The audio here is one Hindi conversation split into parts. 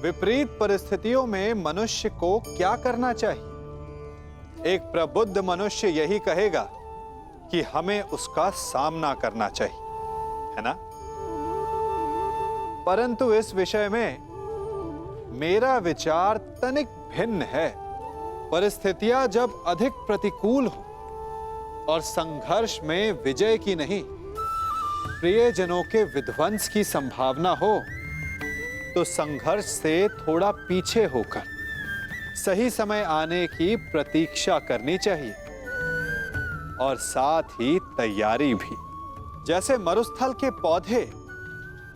विपरीत परिस्थितियों में मनुष्य को क्या करना चाहिए? एक प्रबुद्ध मनुष्य यही कहेगा कि हमें उसका सामना करना चाहिए, है ना? परंतु इस विषय में मेरा विचार तनिक भिन्न है। परिस्थितियां जब अधिक प्रतिकूल हो और संघर्ष में विजय की नहीं, प्रियजनों के विध्वंस की संभावना हो, तो संघर्ष से थोड़ा पीछे होकर सही समय आने की प्रतीक्षा करनी चाहिए और साथ ही तैयारी भी। जैसे मरुस्थल के पौधे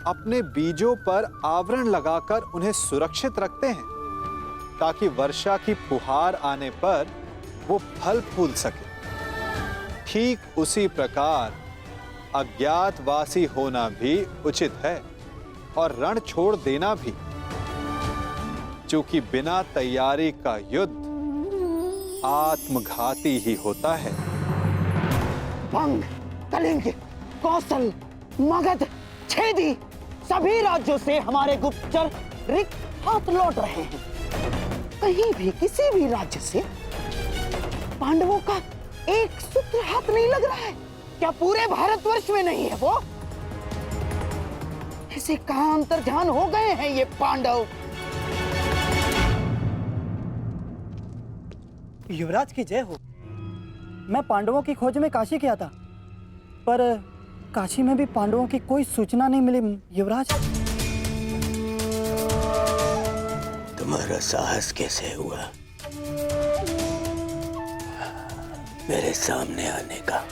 अपने बीजों पर आवरण लगाकर उन्हें सुरक्षित रखते हैं ताकि वर्षा की फुहार आने पर वो फल फूल सके, ठीक उसी प्रकार अज्ञातवासी होना भी उचित है और रण छोड़ देना भी, क्योंकि बिना तैयारी का युद्ध आत्मघाती ही होता है। भंग, कलिंग, कौशल, मगध, छेदी सभी राज्यों से हमारे गुप्तचर रिक्त हाथ लौट रहे हैं। कहीं भी किसी भी राज्य से पांडवों का एक सूत्र हाथ नहीं लग रहा है। क्या पूरे भारतवर्ष में नहीं है वो? इसे कहां अंतर्ध्यान हो गए हैं ये पांडव? युवराज की जय हो। मैं पांडवों की खोज में काशी गया था, पर काशी में भी पांडवों की कोई सूचना नहीं मिली युवराज। तुम्हारा साहस कैसे हुआ मेरे सामने आने का?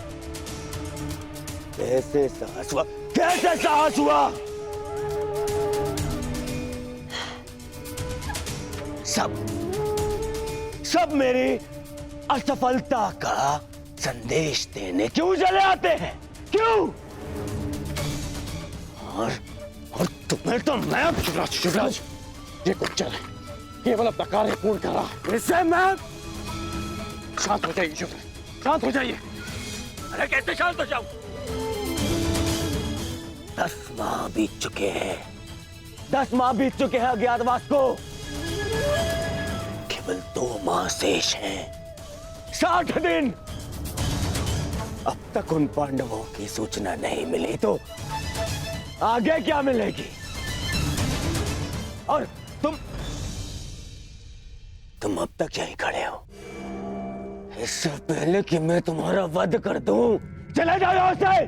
कैसे साहस हुआ? कैसे साहस हुआ? सब मेरी असफलता का संदेश देने क्यों चले आते हैं? क्यों? और तुम्हें तो मैं शिवराज, ये गुप्तचर है, केवल अपना कार्य पूर्ण कर रहा है। इससे मैं शांत हो जाइए शिवराज, शांत हो जाइए। अरे कैसे शांत हो जाऊं? 10 माह बीत चुके हैं। 10 माह बीत चुके हैं अज्ञातवास को। केवल 2 माह शेष हैं। 60 दिन। अब तक उन पांडवों की सूचना नहीं मिली तो आगे क्या मिलेगी? और तुम अब तक यहीं खड़े हो। इससे पहले कि मैं तुम्हारा वध कर दूं, चले जाओ यहां से।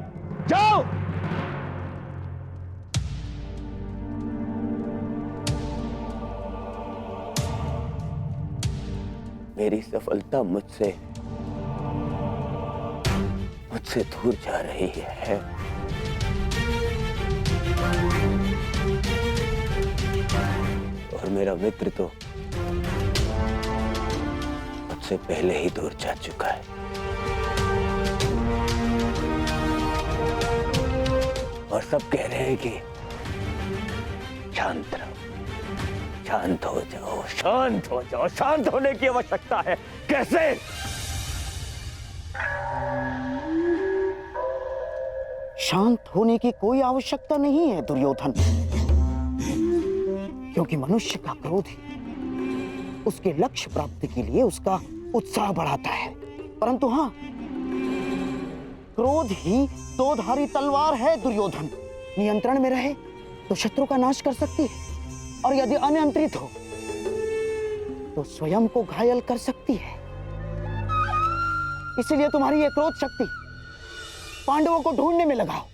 जाओ। मेरी सफलता मुझसे दूर जा रही है। और मेरा मित्र तो मुझसे पहले ही दूर जा चुका है। और सब कह रहे हैं कि शांत रहो, शांत हो जाओ, शांत हो जाओ। शांत होने की आवश्यकता है। कैसे? शांत होने की कोई आवश्यकता नहीं है दुर्योधन, क्योंकि मनुष्य का क्रोध ही उसके लक्ष्य प्राप्ति के लिए उसका उत्साह बढ़ाता है। परंतु हाँ, क्रोध ही 2-धारी तलवार है दुर्योधन। नियंत्रण में रहे तो शत्रु का नाश कर सकती है, और यदि अनियंत्रित हो तो स्वयं को घायल कर सकती है। इसीलिए तुम्हारी ये क्रोध शक्ति पांडवों को ढूंढने में लगाओ।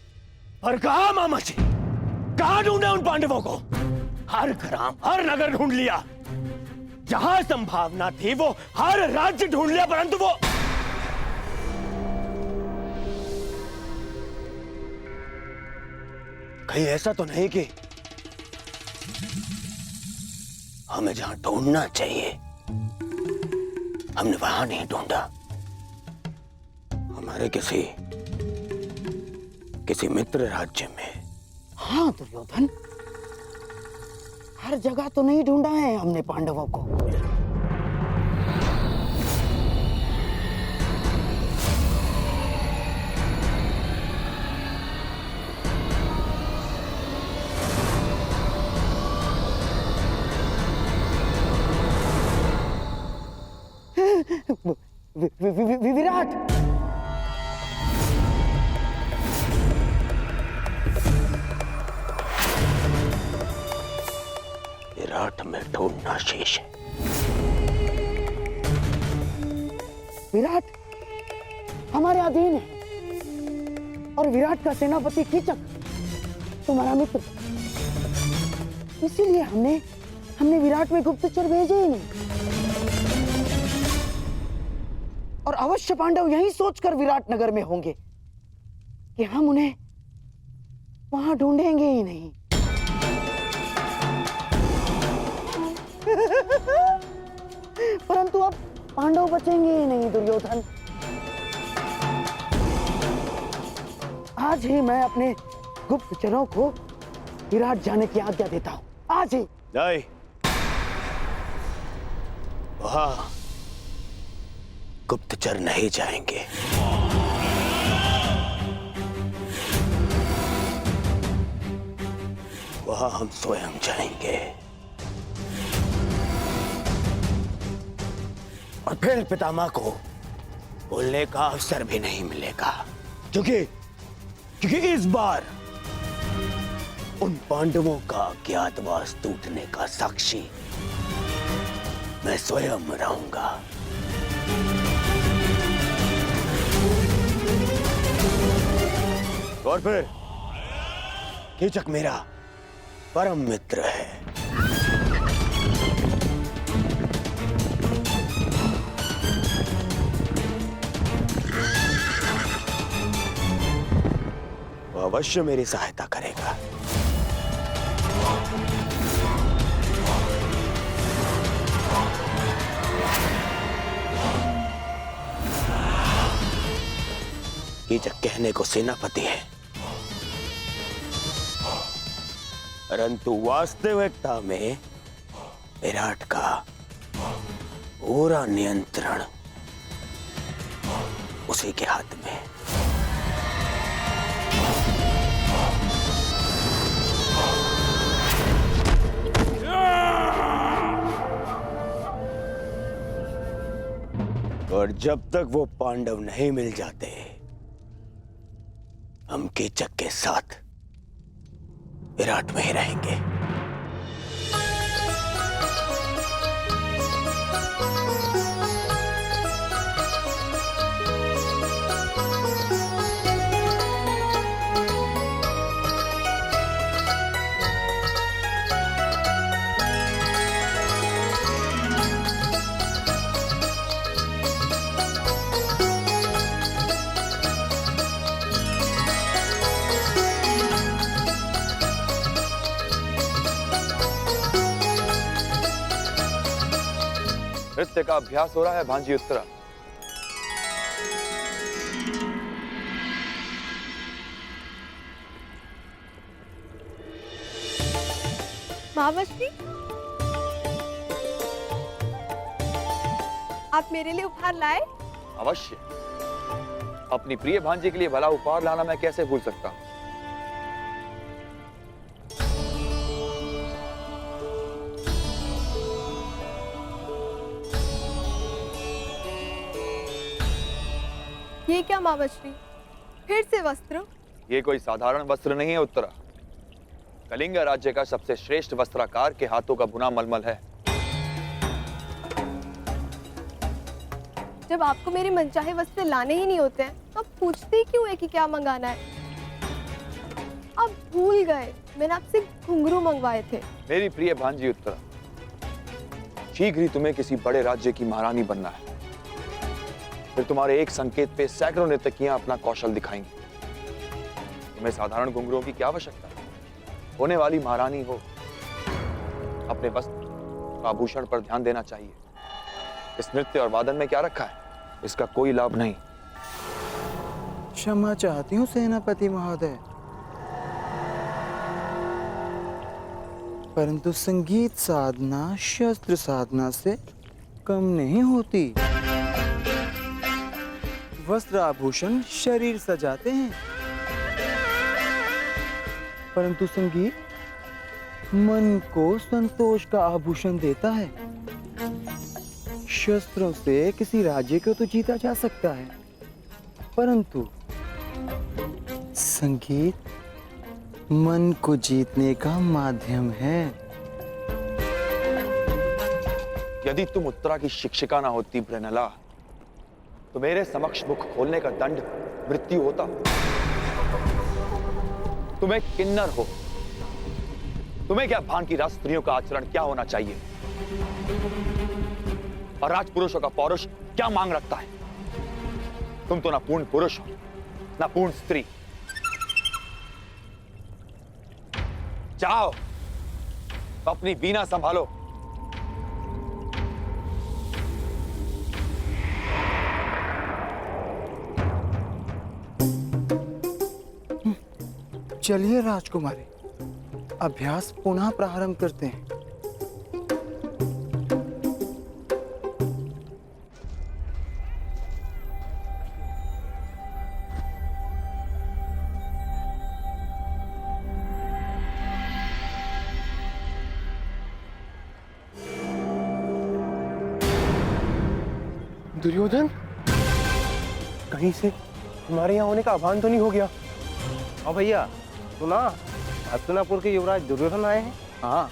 और कहा मामा जी? कहां ढूंढे उन पांडवों को? हर ग्राम, हर नगर ढूंढ लिया। जहां संभावना थी वो हर राज्य ढूंढ लिया, परंतु वो कहीं ऐसा तो नहीं कि हमें जहां ढूंढना चाहिए हमने वहां नहीं ढूंढा। हमारे किसी मित्र राज्य में। हाँ दुर्योधन, हर जगह तो नहीं ढूंढा है हमने पांडवों को। विराट। विराट में ढूंढना शेष है। विराट हमारे अधीन है और विराट का सेनापति कीचक तुम्हारा मित्र, इसीलिए हमने विराट में गुप्तचर भेजे ही नहीं। और अवश्य पांडव यही सोचकर विराट नगर में होंगे कि हम उन्हें वहां ढूंढेंगे ही नहीं। परंतु अब पांडव बचेंगे ही नहीं दुर्योधन। आज ही मैं अपने गुप्तचरों को विराट जाने की आज्ञा देता हूं, आज ही। नहीं, वहां गुप्तचर नहीं जाएंगे। वहां हम स्वयं जाएंगे और फिर पितामह को बोलने का अवसर भी नहीं मिलेगा, क्योंकि इस बार उन पांडवों का अज्ञातवास टूटने का साक्षी मैं स्वयं रहूंगा। और फिर कीचक मेरा परम मित्र है। वो अवश्य मेरी सहायता करेगा। कीचक कहने को सेनापति है, परंतु वास्तविकता में विराट का पूरा नियंत्रण उसी के हाथ में है। और जब तक वो पांडव नहीं मिल जाते, हम कीचक के साथ विराट में ही रहेंगे। नृत्य का अभ्यास हो रहा है भांजी उत्तरा। महावश्री, आप मेरे लिए उपहार लाए? अवश्य, अपनी प्रिय भांजी के लिए भला उपहार लाना मैं कैसे भूल सकता हूं। ये क्या महावश्री, फिर से वस्त्र? ये कोई साधारण वस्त्र नहीं है उत्तरा। कलिंग राज्य का सबसे श्रेष्ठ वस्त्राकार के हाथों का बुना मलमल है। जब आपको मेरे मनचाहे वस्त्र लाने ही नहीं होते हैं, तो आप पूछते ही क्यों है कि क्या मंगाना है? आप भूल गए, मैंने आपसे घुंघरू मंगवाए थे। मेरी प्रिय भांजी उत्तरा, शीघ्र ही तुम्हें किसी बड़े राज्य की महारानी बनना है। फिर तुम्हारे एक संकेत पे सैकड़ों नर्तकियां अपना कौशल दिखाएंगी। तुम्हें साधारण घुंघरुओं की क्या आवश्यकता है? होने वाली महारानी हो, अपने वस्त्र आभूषण पर ध्यान देना चाहिए। इस नृत्य और वादन में क्या रखा है, इसका कोई लाभ नहीं। क्षमा चाहती हूँ सेनापति महोदय, परंतु संगीत साधना शस्त्र साधना से कम नहीं होती। वस्त्र आभूषण शरीर सजाते हैं, परंतु संगीत मन को संतोष का आभूषण देता है। शस्त्रों से किसी राज्य को तो जीता जा सकता है, परंतु संगीत मन को जीतने का माध्यम है। यदि तुम उत्तरा की शिक्षिका ना होती ब्रेनला, तो मेरे समक्ष मुख खोलने का दंड मृत्यु होता। तुम एक किन्नर हो, तुम्हें क्या भान की राज स्त्रियों का आचरण क्या होना चाहिए और राजपुरुषों का पौरुष क्या मांग रखता है। तुम तो ना पूर्ण पुरुष हो ना पूर्ण स्त्री। जाओ अपनी वीणा संभालो। चलिए राजकुमारी, अभ्यास पुनः प्रारंभ करते हैं। दुर्योधन, कहीं से हमारे यहाँ होने का आह्वान तो नहीं हो गया? हाँ भैया, सुना हस्तिनापुर के युवराज दुर्योधन आए हैं। हाँ,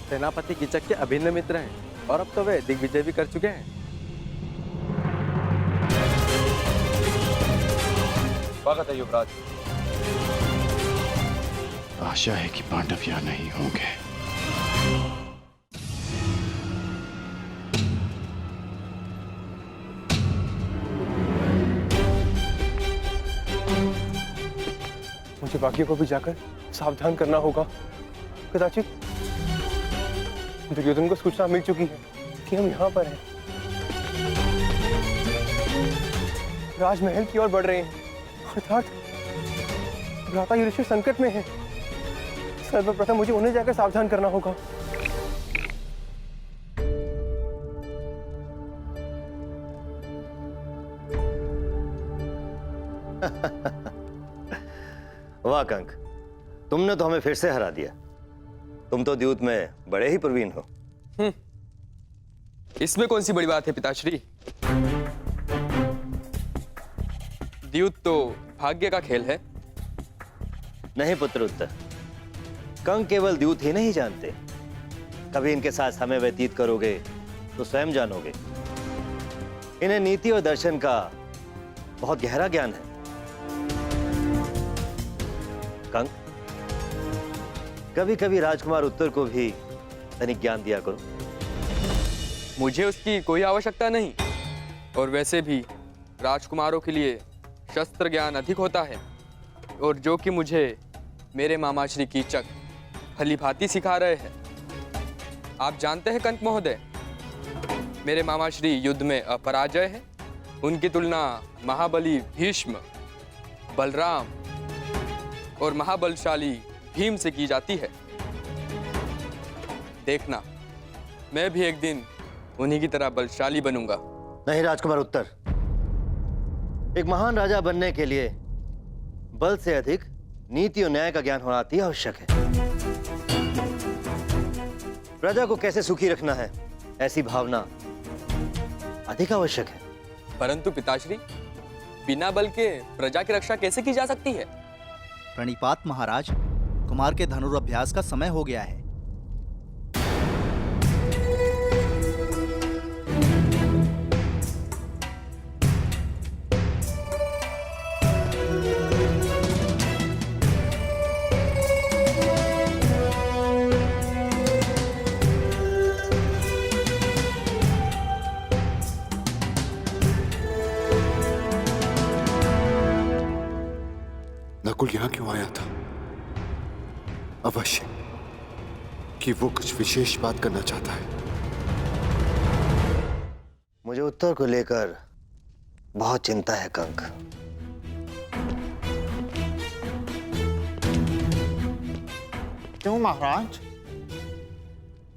सेनापति कीचक के अभिन्न मित्र हैं और अब तो वे दिग्विजय भी कर चुके हैं। स्वागत है युवराज। आशा है कि पांडव यहाँ नहीं होंगे। मुझे बाकी को भी जाकर सावधान करना होगा। कदाचित दुर्योधन को सूचना मिल चुकी है कि हम यहाँ पर हैं। राजमहल की ओर बढ़ रहे हैं, अर्थात भ्राता युधिष्ठिर संकट में है। सर्वप्रथम मुझे उन्हें जाकर सावधान करना होगा। वाह कंक, तुमने तो हमें फिर से हरा दिया। तुम तो द्यूत में बड़े ही प्रवीण हो। इसमें कौन सी बड़ी बात है पिताश्री? द्यूत तो भाग्य का खेल है। नहीं पुत्र उत्तर, कंक केवल द्यूत ही नहीं जानते, कभी इनके साथ समय व्यतीत करोगे तो स्वयं जानोगे। इन्हें नीति और दर्शन का बहुत गहरा ज्ञान है। कंक, कभी कभी राजकुमार उत्तर को भी तनिक ज्ञान दिया करो। मुझे उसकी कोई आवश्यकता नहीं, और वैसे भी राजकुमारों के लिए शस्त्र ज्ञान अधिक होता है, और जो कि मुझे मेरे मामा श्री कीचक भलीभांति सिखा रहे हैं। आप जानते हैं कंक महोदय, मेरे मामा श्री युद्ध में अपराजय हैं। उनकी तुलना महाबली भीष्म, बलराम और महाबलशाली भीम से की जाती है। देखना, मैं भी एक दिन उन्हीं की तरह बलशाली बनूंगा। नहीं राजकुमार उत्तर, एक महान राजा बनने के लिए बल से अधिक नीति और न्याय का ज्ञान होना अति आवश्यक है। प्रजा को कैसे सुखी रखना है, ऐसी भावना अधिक आवश्यक है। परंतु पिताश्री, बिना बल के प्रजा की रक्षा कैसे की जा सकती है? प्रणिपात महाराज, कुमार के धनुर्अभ्यास का समय हो गया है। नकुल यहाँ क्यों आया था? अवश्य कि वो कुछ विशेष बात करना चाहता है। मुझे उत्तर को लेकर बहुत चिंता है कंक। क्यों महाराज?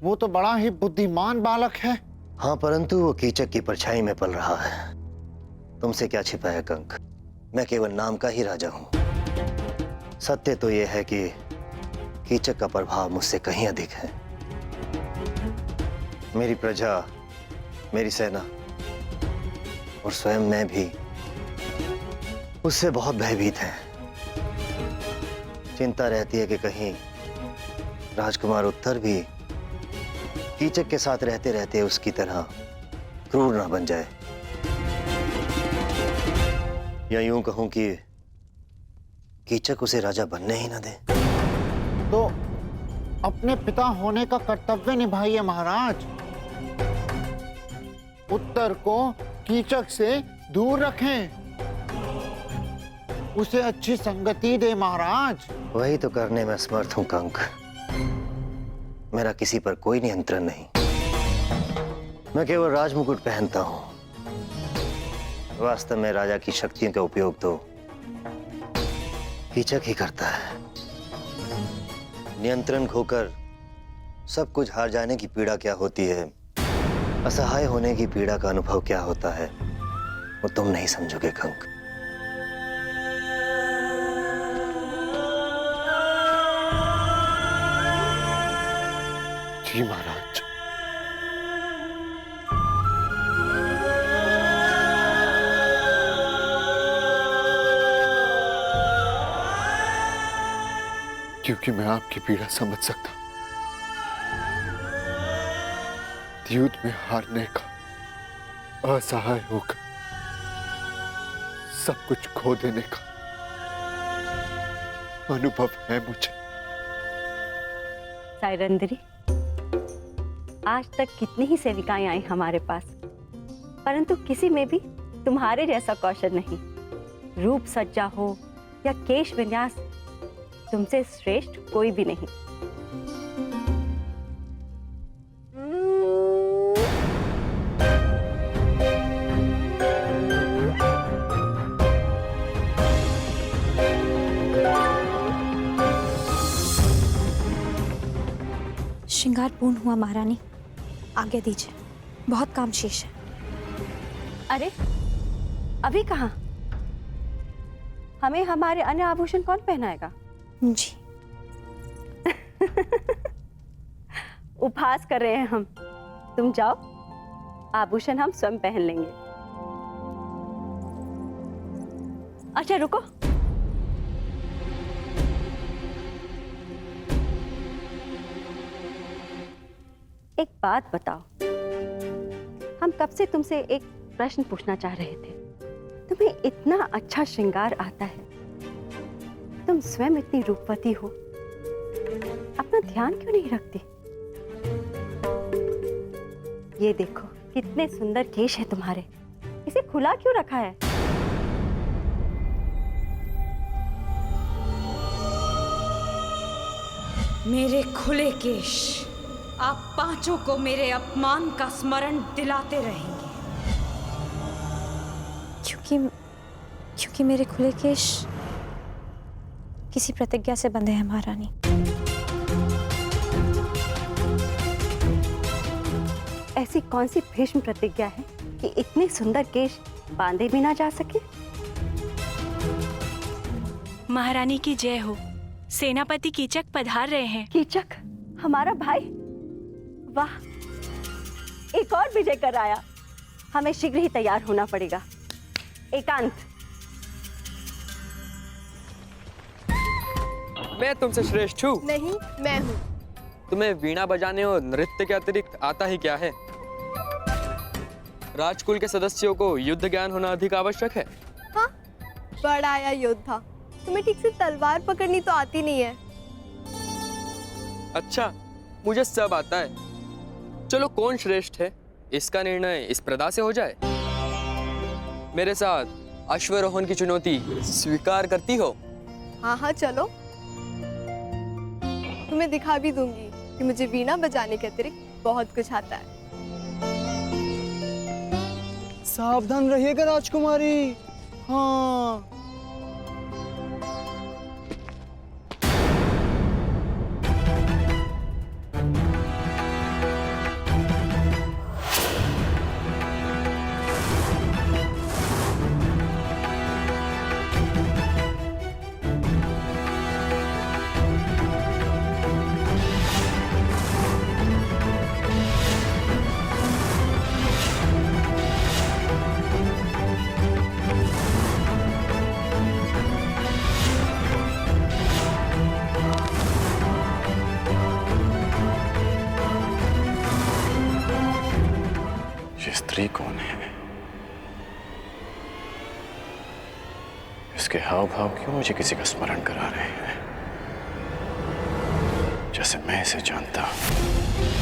वो तो बड़ा ही बुद्धिमान बालक है। हाँ, परंतु वो कीचक की परछाई में पल रहा है। तुमसे क्या छिपा है कंक? मैं केवल नाम का ही राजा हूं। सत्य तो यह है कि कीचक का प्रभाव मुझसे कहीं अधिक है। मेरी प्रजा मेरी सेना और स्वयं मैं भी उससे बहुत भयभीत हैं। चिंता रहती है कि कहीं राजकुमार उत्तर भी कीचक के साथ रहते रहते उसकी तरह क्रूर ना बन जाए, या यूं कहूं कि कीचक उसे राजा बनने ही ना दे। तो अपने पिता होने का कर्तव्य निभाइए महाराज। उत्तर को कीचक से दूर रखें, उसे अच्छी संगति दे महाराज। वही तो करने में समर्थ हूं कंक। मेरा किसी पर कोई नियंत्रण नहीं, मैं केवल राजमुकुट पहनता हूं। वास्तव में राजा की शक्तियों का उपयोग तो कीचक ही करता है। नियंत्रण खोकर सब कुछ हार जाने की पीड़ा क्या होती है, असहाय होने की पीड़ा का अनुभव क्या होता है, वो तुम नहीं समझोगे कंक। जी महाराज। क्योंकि मैं आपकी पीड़ा समझ सकता हूं। युद्ध में हारने का, असहाय होकर सब कुछ खो देने का अनुभव है मुझे। सायरंदरी, आज तक कितनी ही सेविकाएं आई हमारे पास, परंतु किसी में भी तुम्हारे जैसा कौशल नहीं। रूप सज्जा हो या केश विन्यास, तुमसे श्रेष्ठ कोई भी नहीं। श्रृंगार पूर्ण हुआ महारानी, आज्ञा दीजिए, बहुत काम शेष है। अरे अभी कहाँ? हमें हमारे अन्य आभूषण कौन पहनाएगा? जी। उपहास कर रहे हैं हम। तुम जाओ, आभूषण हम स्वयं पहन लेंगे। अच्छा रुको, एक बात बताओ, हम कब से तुमसे एक प्रश्न पूछना चाह रहे थे। तुम्हें इतना अच्छा श्रृंगार आता है, तुम स्वयं इतनी रूपवती हो, अपना ध्यान क्यों नहीं रखती? ये देखो कितने सुंदर केश है तुम्हारे, इसे खुला क्यों रखा है? मेरे खुले केश आप पांचों को मेरे अपमान का स्मरण दिलाते रहेंगे, क्योंकि मेरे खुले केश किसी प्रतिज्ञा से बंधे हैं महारानी। ऐसी कौन सी भीष्म प्रतिज्ञा है कि इतने सुंदर केश बांधे भी ना जा सके? महारानी की जय हो। सेनापति कीचक पधार रहे हैं। कीचक हमारा भाई? वाह, एक और विजय कर आया। हमें शीघ्र ही तैयार होना पड़ेगा। एकांत, मैं तुमसे श्रेष्ठ हूँ? नहीं, मैं हूँ। तुम्हें वीणा बजाने और नृत्य के अतिरिक्त आता ही क्या है? राजकुल के सदस्यों को युद्ध ज्ञान होना अधिक आवश्यक है। हाँ, बड़ा आया योद्धा, तुम्हें ठीक से तलवार पकड़नी तो आती नहीं है। अच्छा, मुझे सब आता है। चलो कौन श्रेष्ठ है इसका निर्णय इस प्रदा से हो जाए। मेरे साथ अश्वरोहण की चुनौती स्वीकार करती हो? हाँ हाँ चलो, तुम्हें दिखा भी दूंगी कि मुझे वीणा बजाने के अतिरिक्त बहुत कुछ आता है। सावधान रहिएगा राजकुमारी। हाँ। स्त्री कौन है? इसके हाव भाव क्यों मुझे किसी का स्मरण करा रहे हैं, जैसे मैं इसे जानता हूं।